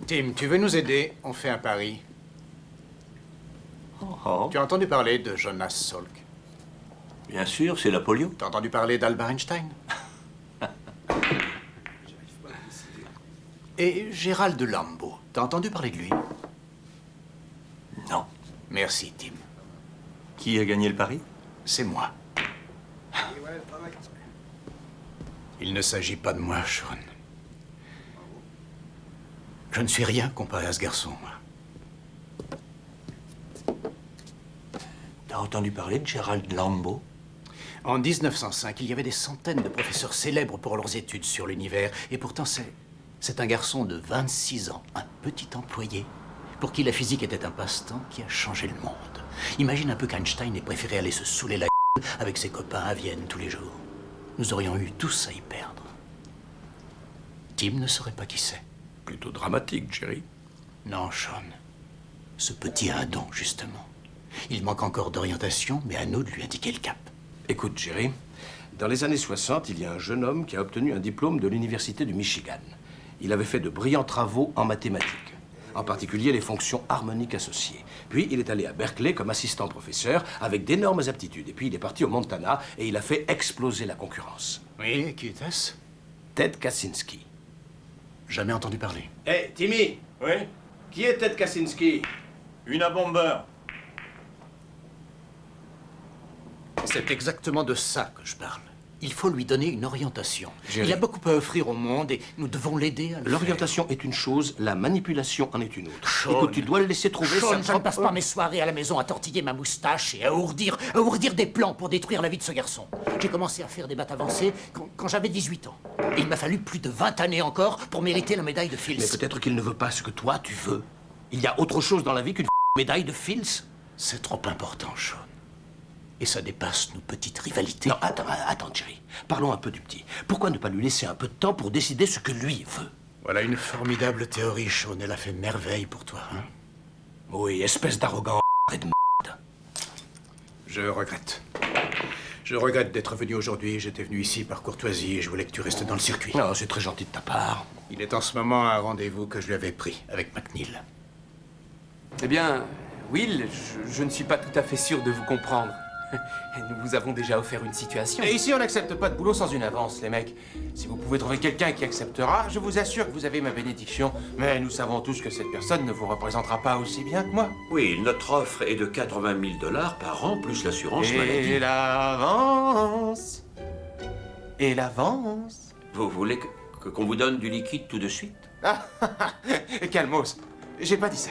Tim, tu veux nous aider? On fait un pari. Oh. Tu as entendu parler de Jonas Salk? Bien sûr, c'est Napoléon. Tu as entendu parler d'Albert Einstein? Et Gérald Lambeau, t'as entendu parler de lui? Non. Merci, Tim. Qui a gagné le pari? C'est moi. Il ne s'agit pas de moi, Sean. Je ne suis rien comparé à ce garçon, moi. T'as entendu parler de Gérald Lambeau? En 1905, il y avait des centaines de professeurs célèbres pour leurs études sur l'univers. Et pourtant, c'est un garçon de 26 ans, un petit employé, pour qui la physique était un passe-temps qui a changé le monde. Imagine un peu qu'Einstein ait préféré aller se saouler la gueule avec ses copains à Vienne tous les jours. Nous aurions eu tous à y perdre. Tim ne saurait pas qui c'est. Plutôt dramatique, Jerry. Non, Sean. Ce petit a un don, justement. Il manque encore d'orientation, mais à nous de lui indiquer le cap. Écoute, Jerry, dans les années 60, il y a un jeune homme qui a obtenu un diplôme de l'Université du Michigan. Il avait fait de brillants travaux en mathématiques, en particulier les fonctions harmoniques associées. Puis, il est allé à Berkeley comme assistant professeur avec d'énormes aptitudes. Et puis, il est parti au Montana et il a fait exploser la concurrence. Oui, qui était-ce? Ted Kaczynski. Jamais entendu parler. Hé, Timmy! Oui? Qui est Ted Kaczynski? Une bomber. C'est exactement de ça que je parle. Il faut lui donner une orientation. Jerry. Il a beaucoup à offrir au monde et nous devons l'aider à le L'orientation est une chose, la manipulation en est une autre. Sean. Écoute, tu dois le laisser trouver Sean, sa je ne passe propre- pas mes soirées à la maison à tortiller ma moustache et à ourdir des plans pour détruire la vie de ce garçon. J'ai commencé à faire des maths avancées quand j'avais 18 ans. Et il m'a fallu plus de 20 années encore pour mériter la médaille de Fields. Mais peut-être qu'il ne veut pas ce que toi, tu veux. Il y a autre chose dans la vie qu'une médaille de Fields. C'est trop important, Sean. Et ça dépasse nos petites rivalités. Non, attends, Jerry. Parlons un peu du petit. Pourquoi ne pas lui laisser un peu de temps pour décider ce que lui veut? Voilà une formidable théorie, Sean. Elle a fait merveille pour toi, hein? Oui, espèce d'arrogant et de merde. Je regrette. Je regrette d'être venu aujourd'hui. J'étais venu ici par courtoisie et je voulais que tu restes dans le circuit. Non, c'est très gentil de ta part. Il est en ce moment à un rendez-vous que je lui avais pris avec McNeil. Eh bien, Will, je ne suis pas tout à fait sûr de vous comprendre. Nous vous avons déjà offert une situation. Et ici, on n'accepte pas de boulot sans une avance, les mecs. Si vous pouvez trouver quelqu'un qui acceptera, je vous assure que vous avez ma bénédiction. Mais nous savons tous que cette personne ne vous représentera pas aussi bien que moi. Oui, notre offre est de 80 000 $ par an, plus l'assurance maladie. Et l'avance. Et l'avance. Vous voulez qu'on vous donne du liquide tout de suite? Ah, calmos. J'ai pas dit ça.